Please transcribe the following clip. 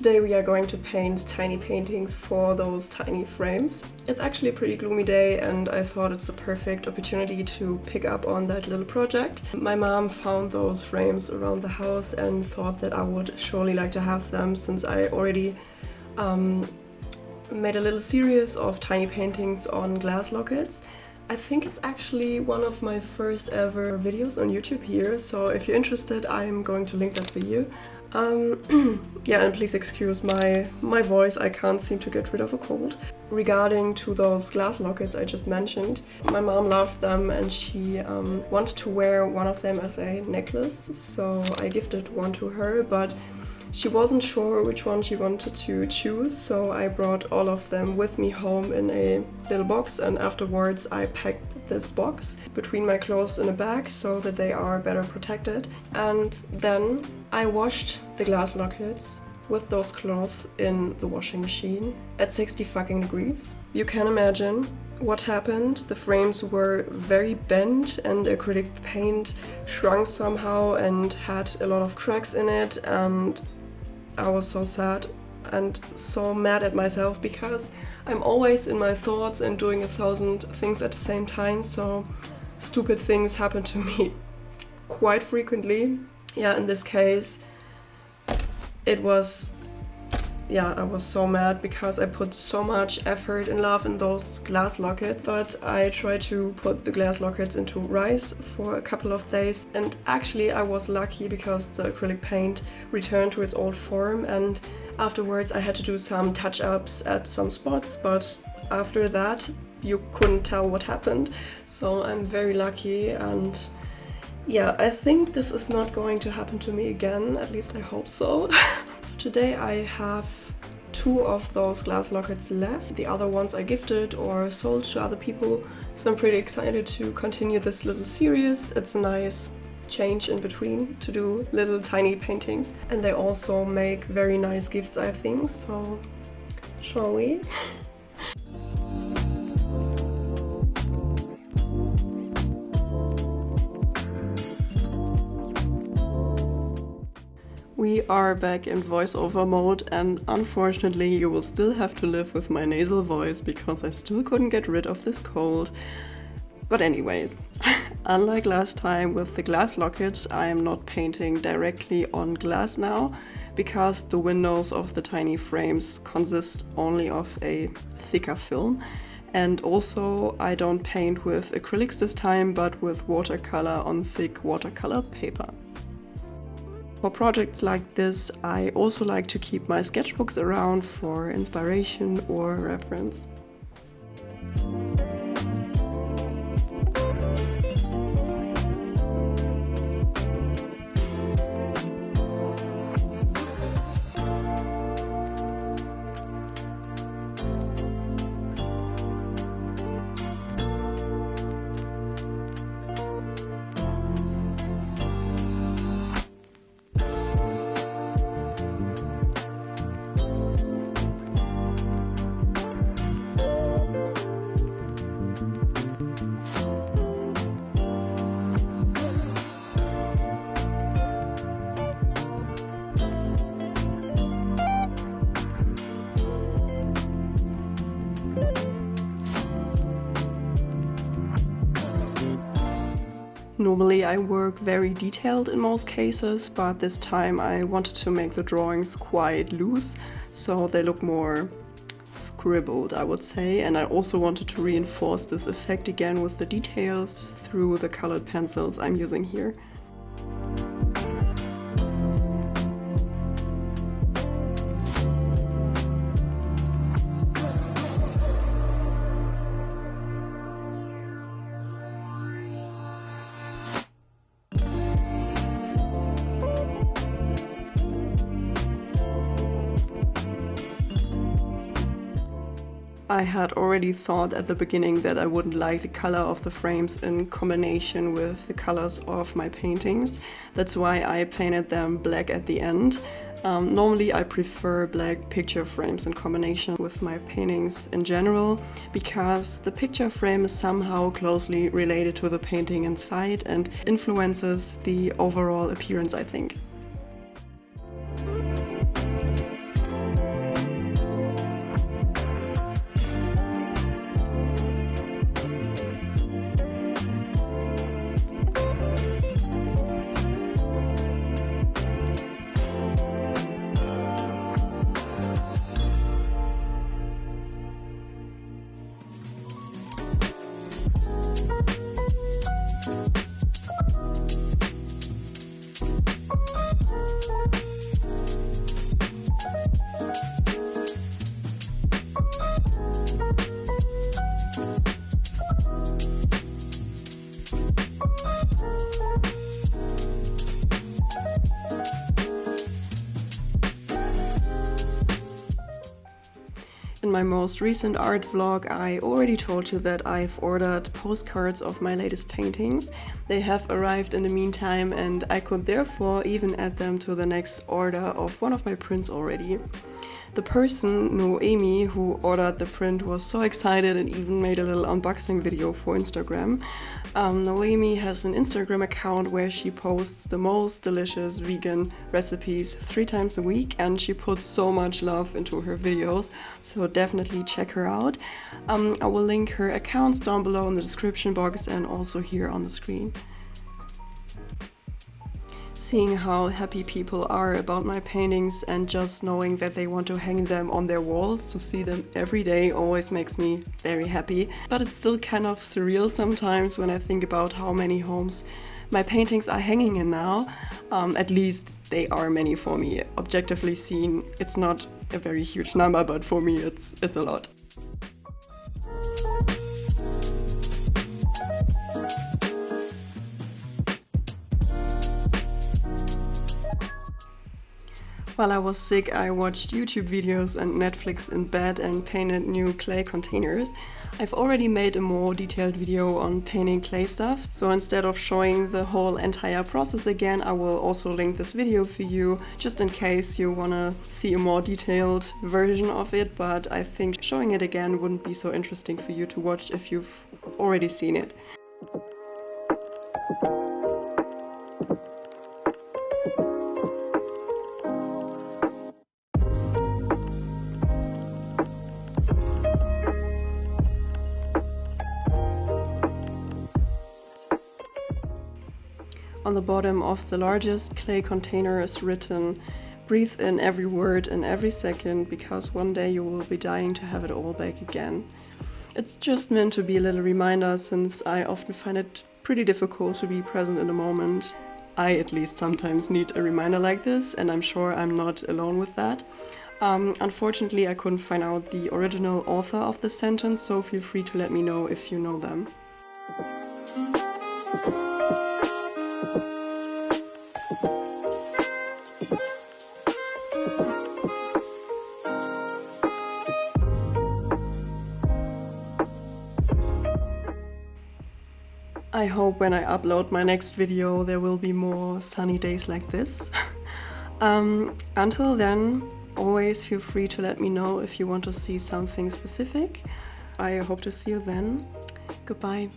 Today we are going to paint tiny paintings for those tiny frames. It's actually a pretty gloomy day and I thought it's a perfect opportunity to pick up on that little project. My mom found those frames around the house and thought that I would surely like to have them, since I already made a little series of tiny paintings on glass lockets. I think it's actually one of my first ever videos on YouTube here, so if you're interested, I'm going to link that for you. Yeah, and please excuse my voice, I can't seem to get rid of a cold. Regarding to those glass lockets I just mentioned, my mom loved them and she wanted to wear one of them as a necklace, so I gifted one to her, but she wasn't sure which one she wanted to choose, so I brought all of them with me home in a little box, and afterwards I packed this box between my clothes in a bag so that they are better protected. And then I washed the glass lockets with those cloths in the washing machine at 60 fucking degrees. You can imagine what happened. The frames were very bent and acrylic paint shrunk somehow and had a lot of cracks in it, and I was so sad and so mad at myself because I'm always in my thoughts and doing 1,000 things at the same time, so stupid things happen to me quite frequently. Yeah, in this case it was, yeah, I was so mad because I put so much effort and love in those glass lockets, but I tried to put the glass lockets into rice for a couple of days, and actually I was lucky because the acrylic paint returned to its old form, and afterwards I had to do some touch-ups at some spots, but after that you couldn't tell what happened, so I'm very lucky. And yeah, I think this is not going to happen to me again, at least I hope so. Today I have 2 of those glass lockets left. The other ones I gifted or sold to other people, so I'm pretty excited to continue this little series. It's a nice change in between to do little tiny paintings, and they also make very nice gifts, I think, so shall we? We are back in voiceover mode, and unfortunately you will still have to live with my nasal voice because I still couldn't get rid of this cold. But anyways, unlike last time with the glass lockets, I am not painting directly on glass now because the windows of the tiny frames consist only of a thicker film. And also I don't paint with acrylics this time, but with watercolor on thick watercolor paper. For projects like this, I also like to keep my sketchbooks around for inspiration or reference. Normally I work very detailed in most cases, but this time I wanted to make the drawings quite loose, so they look more scribbled, I would say, and I also wanted to reinforce this effect again with the details through the colored pencils I'm using here. I had already thought at the beginning that I wouldn't like the color of the frames in combination with the colors of my paintings. That's why I painted them black at the end. Normally I prefer black picture frames in combination with my paintings in general, because the picture frame is somehow closely related to the painting inside and influences the overall appearance, I think. my most recent art vlog, I already told you that I've ordered postcards of my latest paintings. They have arrived in the meantime, and I could therefore even add them to the next order of one of my prints already. The person, Noemi, who ordered the print was so excited and even made a little unboxing video for Instagram. Noemi has an Instagram account where she posts the most delicious vegan recipes 3 times a week, and she puts so much love into her videos, so definitely check her out. I will link her accounts down below in the description box and also here on the screen. Seeing how happy people are about my paintings and just knowing that they want to hang them on their walls to see them every day always makes me very happy. But it's still kind of surreal sometimes when I think about how many homes my paintings are hanging in now. At least they are many for me. Objectively seen, it's not a very huge number, but for me it's a lot. While I was sick, I watched YouTube videos and Netflix in bed and painted new clay containers. I've already made a more detailed video on painting clay stuff, so instead of showing the whole entire process again, I will also link this video for you, just in case you wanna see a more detailed version of it, but I think showing it again wouldn't be so interesting for you to watch if you've already seen it. On the bottom of the largest clay container is written, "Breathe in every word and every second, because one day you will be dying to have it all back again." It's just meant to be a little reminder, since I often find it pretty difficult to be present in the moment. I at least sometimes need a reminder like this, and I'm sure I'm not alone with that. Unfortunately, I couldn't find out the original author of this sentence, so feel free to let me know if you know them. I hope when I upload my next video there will be more sunny days like this. Until then, always feel free to let me know if you want to see something specific. I hope to see you then. Goodbye.